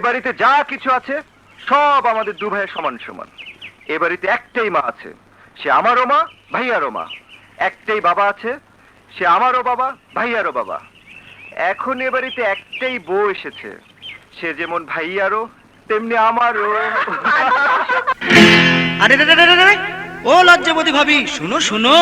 বাড়িতে যা কিছু আছে সব আমাদের দু ভাইয়ের সমান সমান। এ বাড়িতে একটাই মা আছে, সে আমারও মা, ভাইয়ারও মা। একটাই বাবা আছে, সে আমারও বাবা, ভাইয়ারও বাবা। এখন এ বাড়িতে একটাই বউ এসেছে, সে যেমন ভাইয়ারও তেমনি আমারও। আরে ও লজ্জাবতী ভাবি, শুনো শুনো।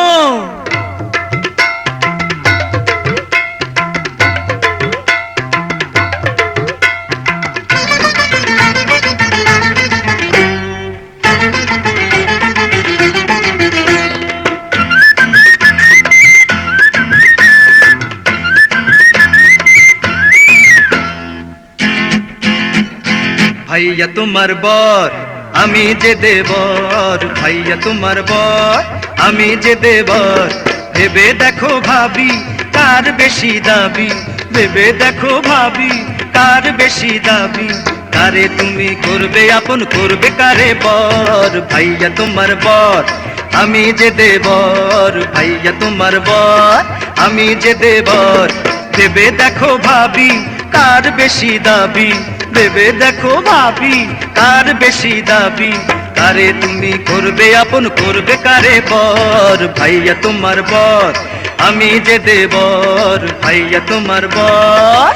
ভাইয়া তোমার বর, আমি যে দেবর। ভাইয়া তোমার বর, আমি যে দেবর। ভেবে দেখো ভাবি, কার বেশি দাবি। ভেবে দেখো ভাবি, কার বেশি দাবি। কারে তুমি করবে আপন, করবে কারে বর। ভাইয়া তোমার বর, আমি যে দেবর। ভাইয়া তোমার বর, আমি যে দেবর। ভেবে দেখো ভাবি, কার বেশি দাবি। ভেবে দেখো ভাবি, কার বেশি দাবি। কারে তুমি করবে আপন, করবে কারে বর। ভাইয়া তোমার বর, আমি যে দেবর। ভাইয়া তোমার বর।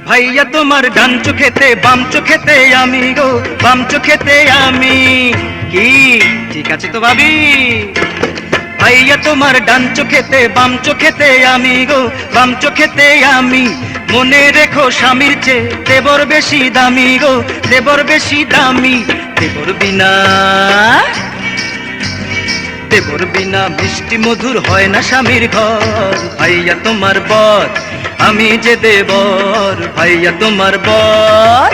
ভাইয়া তোমার ডান চোখেতে বাম চোখেতে আমি গো, বাম চোখেতে আমি। কি ঠিক আছে তো ভাবি? ভাইয়া তোমার ডান চোখেতে বাম চোখেতে আমি গো, বাম চোখেতে আমি। মনে রেখো স্বামীর চেয়ে দেবর বেশি দামি গো, দেবর বেশি দামি। দেবর বিনা, দেবর বিনা মিষ্টি মধুর হয় না স্বামীর ঘর। ভাইয়া তোমার বর, আমি যে দেবর। ভাইয়া তোমার বর।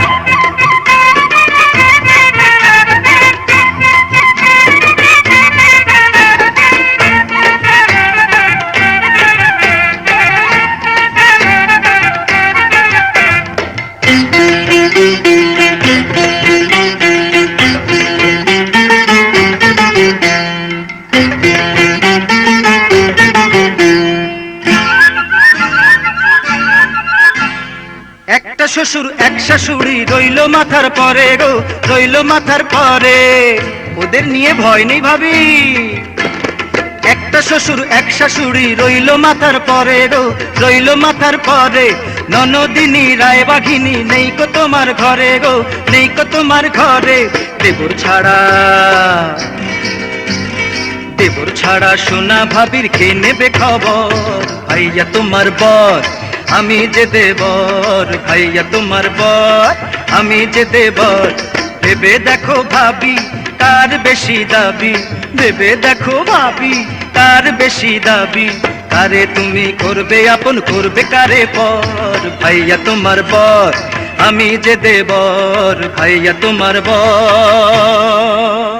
একটা শ্বশুর এক শাশুড়ি রইল মাথার পরে গো, রইল মাথার পরে। ওদের নিয়ে ভয় নেই ভাবি। একটা শ্বশুর এক শাশুড়ি রইল মাথার পরে গো, রইল মাথার পরে। ননদিনী রায় বাঘিনী নেই কো তোমার ঘরে গো, নেই কো তোমার ঘরে। দেবর ছাড়া, দেবর ছাড়া সোনা ভাবির কে নেবে খবর। ভাইয়া তোমার বর, আমি যে দেবর। ভাইয়া তোমার বর, আমি যে দেবর। ভেবে দেখো ভাবি, কার বেশি দাবি। ভেবে দেখো ভাবি, কার বেশি দাবি। কারে তুমি করবে আপন, করবে কারে পর। ভাইয়া তোমার বর, আমি যে দেবর। ভাইয়া তোমার বর।